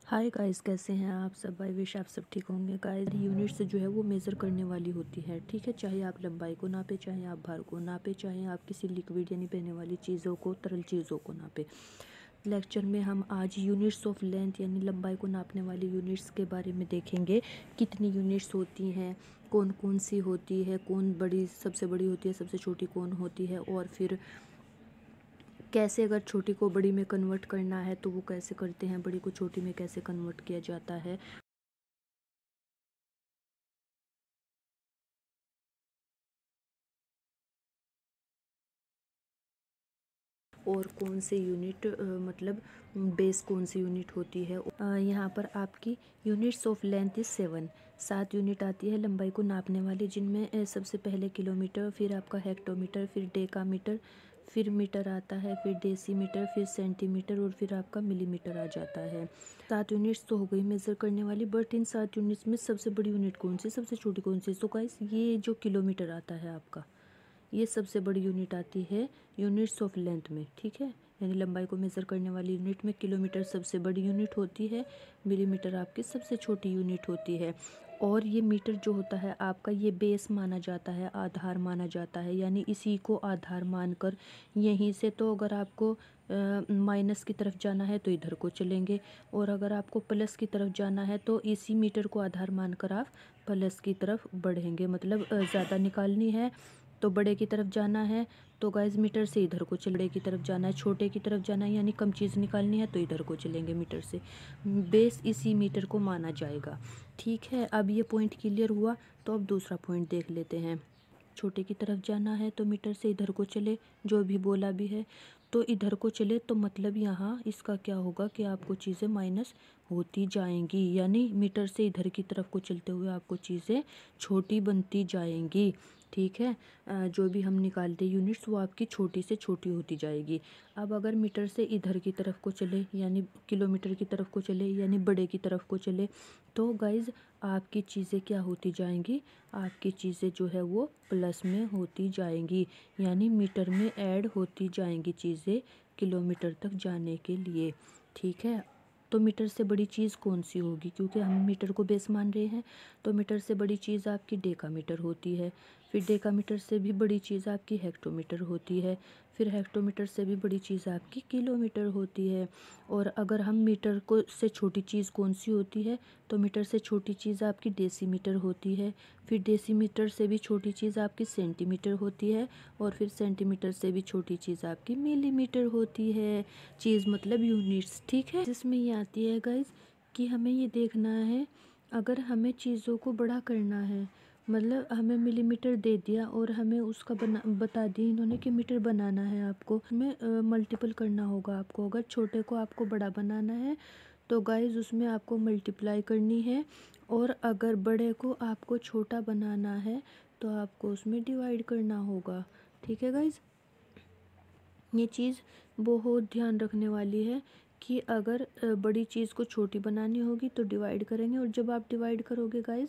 Hi guys, कैसे हैं आप सब। आई विश आप सब ठीक होंगे। गाइस, यूनिट से जो है वो मेज़र करने वाली होती है, ठीक है। चाहे आप लंबाई को नापे, चाहे आप भार को नापे, चाहे आप किसी लिक्विड यानी बहने वाली चीज़ों को, तरल चीज़ों को नापे। लेक्चर में हम आज यूनिट्स ऑफ लेंथ यानी लंबाई को नापने वाली यूनिट्स के बारे में देखेंगे। कितनी यूनिट्स होती हैं, कौन कौन सी होती है, कौन बड़ी सबसे बड़ी होती है, सबसे छोटी कौन होती है, और फिर कैसे अगर छोटी को बड़ी में कन्वर्ट करना है तो वो कैसे करते हैं, बड़ी को छोटी में कैसे कन्वर्ट किया जाता है, और कौन से यूनिट मतलब बेस कौन सी यूनिट होती है। यहाँ पर आपकी units of length is 7 unit आती है लंबाई को नापने वाली, जिनमें सबसे पहले किलोमीटर, फिर आपका हेक्टोमीटर, फिर डेकामीटर, फिर मीटर आता है, फिर डेसीमीटर, फिर सेंटीमीटर, और फिर आपका मिलीमीटर आ जाता है। 7 यूनिट्स तो हो गई मेज़र करने वाली, बट इन 7 यूनिट्स में सबसे बड़ी यूनिट कौन सी, सबसे छोटी कौन सी। तो गाइस, ये जो किलोमीटर आता है आपका, ये सबसे बड़ी यूनिट आती है यूनिट्स ऑफ लेंथ में, ठीक है। यानी लंबाई को मेज़र करने वाली यूनिट में किलोमीटर सबसे बड़ी यूनिट होती है, मिलीमीटर आपकी सबसे छोटी यूनिट होती है। और ये मीटर जो होता है आपका, ये बेस माना जाता है, आधार माना जाता है, यानी इसी को आधार मानकर यहीं से, तो अगर आपको माइनस की तरफ जाना है तो इधर को चलेंगे, और अगर आपको प्लस की तरफ जाना है तो इसी मीटर को आधार मानकर आप प्लस की तरफ बढ़ेंगे। मतलब ज़्यादा निकालनी है तो बड़े की तरफ जाना है तो गाइस मीटर से इधर को बड़े की तरफ जाना है, छोटे की तरफ जाना है यानी कम चीज़ निकालनी है तो इधर को चलेंगे मीटर से। बेस इसी मीटर को माना जाएगा, ठीक है। अब ये पॉइंट क्लियर हुआ, तो अब दूसरा पॉइंट देख लेते हैं। छोटे की तरफ जाना है तो मीटर से इधर को चले, जो भी बोला भी है तो इधर को चले, तो मतलब यहाँ इसका क्या होगा कि आपको चीज़ें माइनस होती जाएंगी, यानी मीटर से इधर की तरफ को चलते हुए आपको चीज़ें छोटी बनती जाएंगी, ठीक है। जो भी हम निकालते यूनिट्स वो आपकी छोटी से छोटी होती जाएगी। अब अगर मीटर से इधर की तरफ को चले यानी किलोमीटर की तरफ को चले यानी बड़े की तरफ को चले, तो गाइज़ आपकी चीज़ें क्या होती जाएंगी, आपकी चीज़ें जो है वो प्लस में होती जाएंगी, यानी मीटर में ऐड होती जाएंगी चीज़ें किलोमीटर तक जाने के लिए, ठीक है। तो मीटर से बड़ी चीज़ कौन सी होगी, क्योंकि हम मीटर को बेस मान रहे हैं, तो मीटर से बड़ी चीज़ आपकी डेकामीटर होती है, फिर डेकामीटर से भी बड़ी चीज़ आपकी हेक्टोमीटर होती है, फिर हेक्टोमीटर से भी बड़ी चीज़ आपकी किलोमीटर होती है। और अगर हम मीटर को से छोटी चीज़ कौन सी होती है, तो मीटर से छोटी चीज़ आपकी डेसीमीटर होती है, फिर डेसीमीटर से भी छोटी चीज़ आपकी सेंटीमीटर होती है, और फिर सेंटीमीटर से भी छोटी चीज़ आपकी मिलीमीटर होती है। चीज़ मतलब यूनिट्स, ठीक है। जिसमें ये आती है गाइज कि हमें ये देखना है, अगर हमें चीज़ों को बड़ा करना है, मतलब हमें मिलीमीटर दे दिया और हमें उसका बता दी इन्होंने कि मीटर बनाना है आपको, हमें मल्टीपल करना होगा आपको। अगर छोटे को आपको बड़ा बनाना है तो गाइज उसमें आपको मल्टीप्लाई करनी है, और अगर बड़े को आपको छोटा बनाना है तो आपको उसमें डिवाइड करना होगा, ठीक है गाइज। ये चीज़ बहुत ध्यान रखने वाली है कि अगर बड़ी चीज़ को छोटी बनानी होगी तो डिवाइड करेंगे, और जब आप डिवाइड करोगे गाइज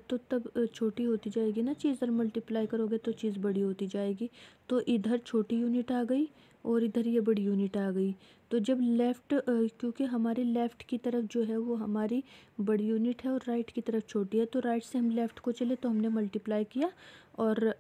तो तब छोटी होती जाएगी ना चीज़, और मल्टीप्लाई करोगे तो चीज़ बड़ी होती जाएगी। तो इधर छोटी यूनिट आ गई और इधर ये बड़ी यूनिट आ गई। तो जब लेफ़्ट, क्योंकि हमारी लेफ़्ट की तरफ जो है वो हमारी बड़ी यूनिट है और राइट की तरफ छोटी है, तो राइट से हम लेफ़्ट को चले तो हमने मल्टीप्लाई किया, और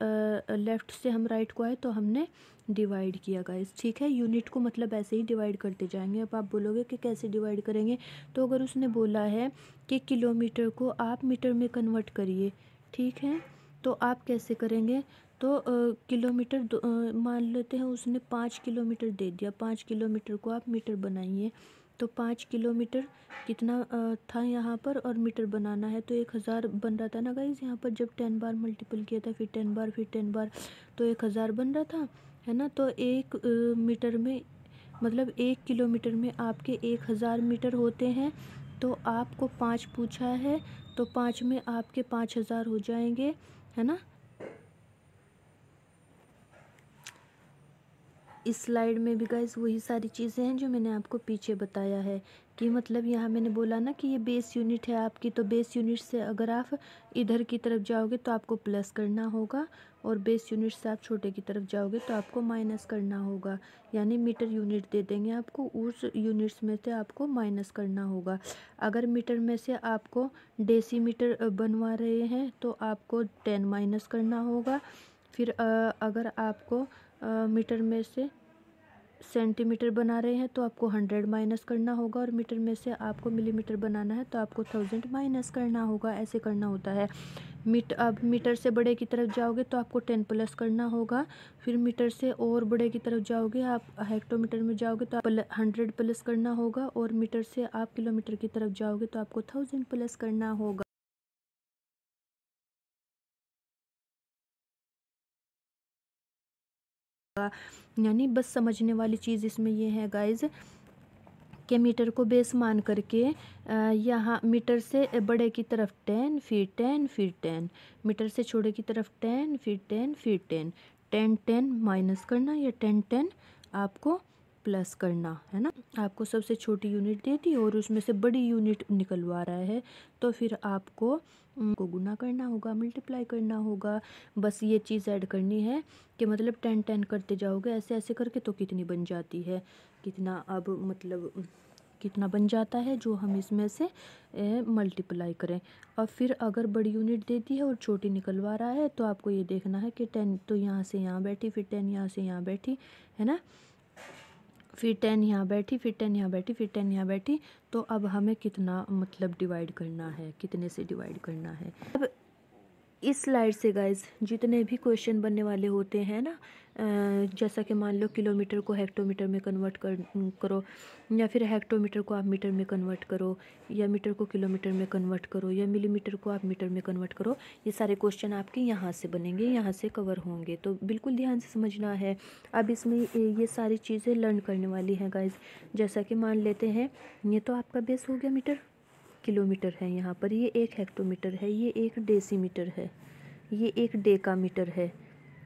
लेफ़्ट से हम राइट को आए तो हमने डिवाइड किया गाइस, ठीक है। यूनिट को मतलब ऐसे ही डिवाइड करते जाएंगे। अब आप बोलोगे कि कैसे डिवाइड करेंगे, तो अगर उसने बोला है कि किलोमीटर को आप मीटर में कन्वर्ट करिए, ठीक है, तो आप कैसे करेंगे। तो किलोमीटर मान लेते हैं उसने 5 किलोमीटर दे दिया, 5 किलोमीटर को आप मीटर बनाइए, तो 5 किलोमीटर कितना था यहाँ पर, और मीटर बनाना है तो 1000 बन रहा था ना गाइज यहाँ पर, जब 10 बार मल्टीपल किया था, फिर 10 बार, फिर 10 बार, तो 1000 बन रहा था, है ना। तो एक मीटर में मतलब 1 किलोमीटर में आपके 1000 मीटर होते हैं, तो आपको 5 पूछा है तो 5 में आपके 5000 हो जाएंगे, है ना। इस स्लाइड में भी गाइस वही सारी चीज़ें हैं जो मैंने आपको पीछे बताया है कि मतलब यहाँ मैंने बोला ना कि ये बेस यूनिट है आपकी, तो बेस यूनिट से अगर आप इधर की तरफ जाओगे तो आपको प्लस करना होगा, और बेस यूनिट से आप छोटे की तरफ जाओगे तो आपको माइनस करना होगा। यानी मीटर यूनिट दे देंगे आपको, उस यूनिट्स में से आपको माइनस करना होगा। अगर मीटर में से आपको डेसीमीटर बनवा रहे हैं तो आपको 10 माइनस करना होगा। फिर अगर आपको मीटर में से सेंटीमीटर बना रहे हैं तो आपको 100 माइनस करना होगा, और मीटर में से आपको मिलीमीटर बनाना है तो आपको 1000 माइनस करना होगा। ऐसे करना होता है। अब मीटर से बड़े की तरफ जाओगे तो आपको 10 प्लस करना होगा। फिर मीटर से और बड़े की तरफ जाओगे, आप हेक्टोमीटर में जाओगे तो आप 100 प्लस करना होगा, और मीटर से आप किलोमीटर की तरफ जाओगे तो आपको 1000 प्लस करना होगा। यानी बस समझने वाली चीज़ इसमें ये है गाइज कि मीटर को बेस मान करके यहाँ मीटर से बड़े की तरफ 10, फिर 10, फिर 10, मीटर से छोटे की तरफ 10, फिर 10, फिर 10, 10 10 माइनस करना या 10 10 आपको प्लस करना है ना। आपको सबसे छोटी यूनिट दे दी और उसमें से बड़ी यूनिट निकलवा रहा है, तो फिर आपको को गुना करना होगा, मल्टीप्लाई करना होगा। बस ये चीज़ ऐड करनी है कि मतलब 10 10 करते जाओगे ऐसे ऐसे करके तो कितनी बन जाती है, कितना अब मतलब कितना बन जाता है जो हम इसमें से मल्टीप्लाई करें। और फिर अगर बड़ी यूनिट दे दी है और छोटी निकलवा रहा है तो आपको ये देखना है कि 10 तो यहाँ से यहाँ बैठी, फिर 10 यहाँ से यहाँ बैठी, है ना, फिर 10 यहाँ बैठी, फिर 10 यहाँ बैठी, फिर 10 यहाँ बैठी। तो अब हमें कितना मतलब डिवाइड करना है, कितने से डिवाइड करना है। अब इस स्लाइड से गाइज जितने भी क्वेश्चन बनने वाले होते हैं ना, जैसा कि मान लो किलोमीटर को हेक्टोमीटर में कन्वर्ट करो, या फिर हेक्टोमीटर को आप मीटर में कन्वर्ट करो, या मीटर को किलोमीटर में कन्वर्ट करो, या मिलीमीटर को आप मीटर में कन्वर्ट करो, ये सारे क्वेश्चन आपके यहाँ से बनेंगे, यहाँ से कवर होंगे। तो बिल्कुल ध्यान से समझना है। अब इसमें ये सारी चीज़ें लर्न करने वाली हैं गाइज। जैसा कि मान लेते हैं ये तो आपका बेस हो गया मीटर, किलोमीटर है यहाँ पर, ये एक हेक्टोमीटर है, ये एक डेसीमीटर है, ये एक डेकामीटर है,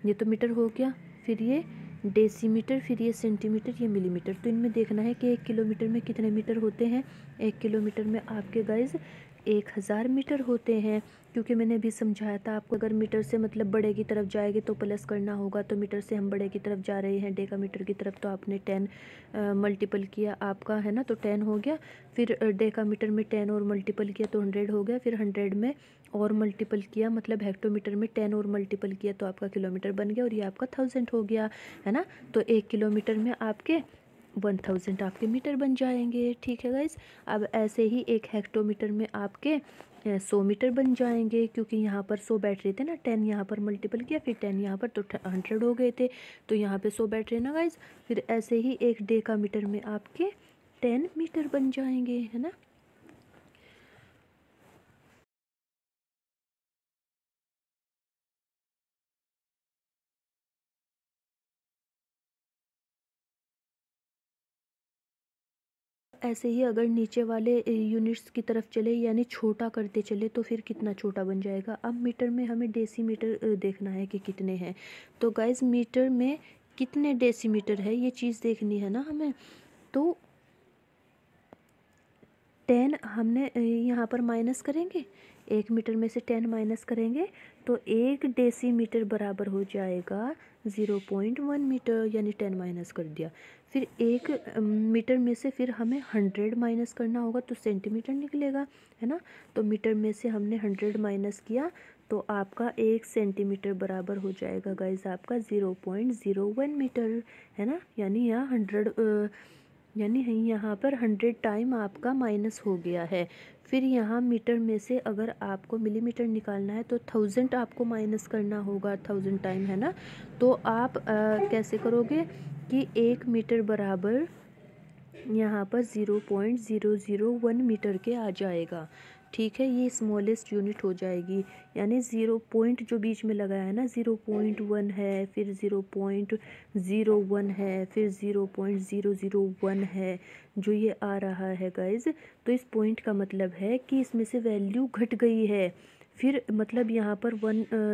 ये तो मीटर हो गया, फिर ये डेसीमीटर, फिर ये सेंटीमीटर, ये मिलीमीटर। तो इनमें देखना है कि 1 किलोमीटर में कितने मीटर होते हैं। 1 किलोमीटर में आपके गाइज 1000 मीटर होते हैं, क्योंकि मैंने अभी समझाया था आपको। अगर मीटर से मतलब बड़े की तरफ जाएंगे तो प्लस करना होगा, तो मीटर से हम बड़े की तरफ जा रहे हैं डेकामीटर की तरफ, तो आपने 10 मल्टीपल किया आपका, है ना, तो 10 हो गया। फिर डेकामीटर में 10 और मल्टीपल किया तो 100 हो गया, फिर 100 में और मल्टीपल किया मतलब हेक्टोमीटर में 10 और मल्टीपल किया तो आपका किलोमीटर बन गया, और ये आपका 1000 हो गया, है ना। तो 1 किलोमीटर में आपके 1000 आपके मीटर बन जाएंगे। ठीक है गाइज। अब ऐसे ही एक हेक्टोमीटर में आपके 100 मीटर बन जाएंगे, क्योंकि यहाँ पर 100 बैठ रहे थे ना, 10 यहाँ पर मल्टीपल किया, फिर 10 यहाँ पर, तो 100 हो गए थे, तो यहाँ पे 100 बैठ रहे ना गाइज। फिर ऐसे ही एक डेकामीटर में आपके 10 मीटर बन जाएंगे, है ना। ऐसे ही अगर नीचे वाले यूनिट्स की तरफ चले यानी छोटा करते चले तो फिर कितना छोटा बन जाएगा। अब मीटर में हमें डेसीमीटर देखना है कि कितने हैं। तो गाइज मीटर में कितने डेसीमीटर है ये चीज़ देखनी है ना हमें। तो 10 हमने यहाँ पर माइनस करेंगे, 1 मीटर में से 10 माइनस करेंगे तो 1 डेसीमीटर बराबर हो जाएगा 0.1 मीटर, यानी 10 माइनस कर दिया। फिर 1 मीटर में से फिर हमें 100 माइनस करना होगा तो सेंटीमीटर निकलेगा, है ना। तो मीटर में से हमने 100 माइनस किया तो आपका 1 सेंटीमीटर बराबर हो जाएगा गाइज आपका 0.01 मीटर, है ना। यानी यहाँ 100 यानी यहाँ पर 100 टाइम आपका माइनस हो गया है। फिर यहाँ मीटर में से अगर आपको मिलीमीटर निकालना है तो 1000 आपको माइनस करना होगा, 1000 टाइम, है ना। तो आप कैसे करोगे कि 1 मीटर बराबर यहाँ पर 0.001 मीटर के आ जाएगा। ठीक है, ये स्मॉलेस्ट यूनिट हो जाएगी। यानी 0 पॉइंट जो बीच में लगाया है ना, 0.1 है, फिर 0.01 है, फिर 0.001 है, जो ये आ रहा है गाइज। तो इस पॉइंट का मतलब है कि इसमें से वैल्यू घट गई है। फिर मतलब यहाँ पर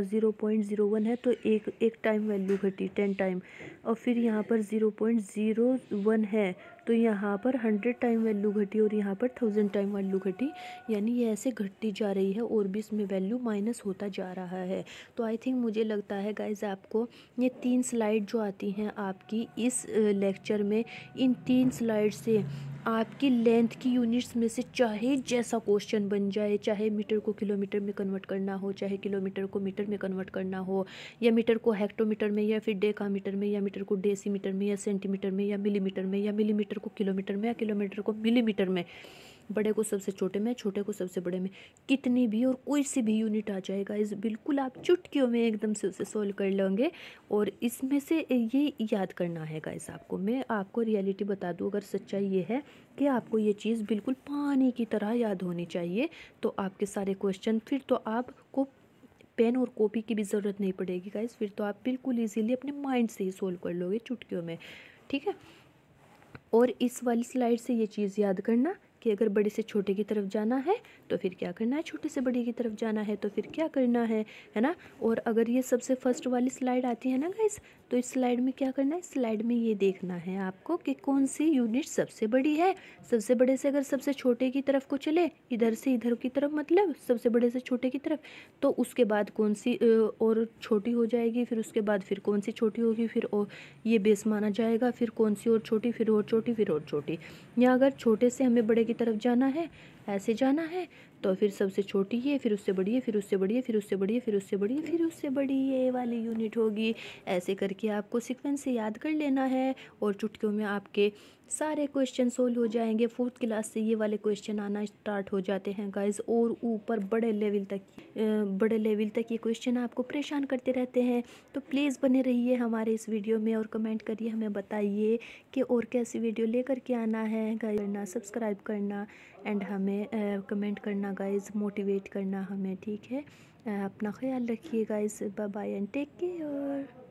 0.01 है तो एक टाइम वैल्यू घटी 10 टाइम, और फिर यहाँ पर 0.01 है तो यहाँ पर 100 टाइम वैल्यू घटी, और यहाँ पर 1000 टाइम वैल्यू घटी। यानी ये ऐसे घटती जा रही है और भी इसमें वैल्यू माइनस होता जा रहा है। तो आई थिंक मुझे लगता है गाइज आपको ये 3 स्लाइड जो आती हैं आपकी इस लेक्चर में, इन 3 स्लाइड से आपकी लेंथ की यूनिट्स में से चाहे जैसा क्वेश्चन बन जाए, चाहे मीटर को किलोमीटर में कन्वर्ट करना हो, चाहे किलोमीटर को मीटर में कन्वर्ट करना हो, या मीटर को हेक्टोमीटर में, या फिर डेकामीटर में, या मीटर को डेसीमीटर में, या सेंटीमीटर में, या मिलीमीटर में, या मिलीमीटर को किलोमीटर में, या किलोमीटर को मिलीमीटर में, बड़े को सबसे छोटे में, छोटे को सबसे बड़े में, कितनी भी और कोई सी भी यूनिट आ जाएगा इस बिल्कुल आप चुटकियों में एकदम से उसे सोल्व कर लेंगे। और इसमें से ये याद करना है गाइस आपको, मैं आपको रियलिटी बता दूं, अगर सच्चाई ये है कि आपको ये चीज़ बिल्कुल पानी की तरह याद होनी चाहिए, तो आपके सारे क्वेश्चन फिर तो आपको पेन और कॉपी की भी ज़रूरत नहीं पड़ेगी गाइस, फिर तो आप बिल्कुल ईजीली अपने माइंड से ही सोल्व कर लोगे चुटकियों में। ठीक है, और इस वाली स्लाइड से ये चीज़ याद करना कि अगर बड़े से छोटे की तरफ जाना है तो फिर क्या करना है, छोटे से बड़े की तरफ जाना है तो फिर क्या करना है ना। और अगर ये सबसे फर्स्ट वाली स्लाइड आती है ना गाइस, तो इस स्लाइड में क्या करना है, स्लाइड में ये देखना है आपको कि कौन सी यूनिट सबसे बड़ी है। सबसे बड़े से अगर सबसे छोटे की तरफ को चले, इधर से इधर की तरफ, मतलब सबसे बड़े से छोटे की तरफ, तो उसके बाद कौन सी और छोटी हो जाएगी, फिर उसके बाद फिर कौन सी छोटी होगी, फिर और ये बेस माना जाएगा, फिर कौन सी और छोटी, फिर और छोटी, फिर और छोटी। या अगर छोटे से हमें बड़े की तरफ जाना है, ऐसे जाना है, तो फिर सबसे छोटी है, फिर उससे बड़ी है, फिर उससे बड़ी है, फिर उससे बड़ी है, फिर उससे बड़ी है, फिर उससे बड़ी ये वाली यूनिट होगी। ऐसे करके आपको सीक्वेंस से याद कर लेना है और चुटकियों में आपके सारे क्वेश्चन सोल्व हो जाएंगे। 4th क्लास से ये वाले क्वेश्चन आना स्टार्ट हो जाते हैं गाइस, और ऊपर बड़े लेवल तक ये क्वेश्चन आपको परेशान करते रहते हैं। तो प्लीज़ बने रहिए हमारे इस वीडियो में और कमेंट करिए, हमें बताइए कि और कैसी वीडियो लेकर के आना है गाइस। करना, सब्सक्राइब करना एंड हमें कमेंट करना गाइस, मोटिवेट करना हमें। ठीक है, अपना ख्याल रखिए guys, bye bye and take care.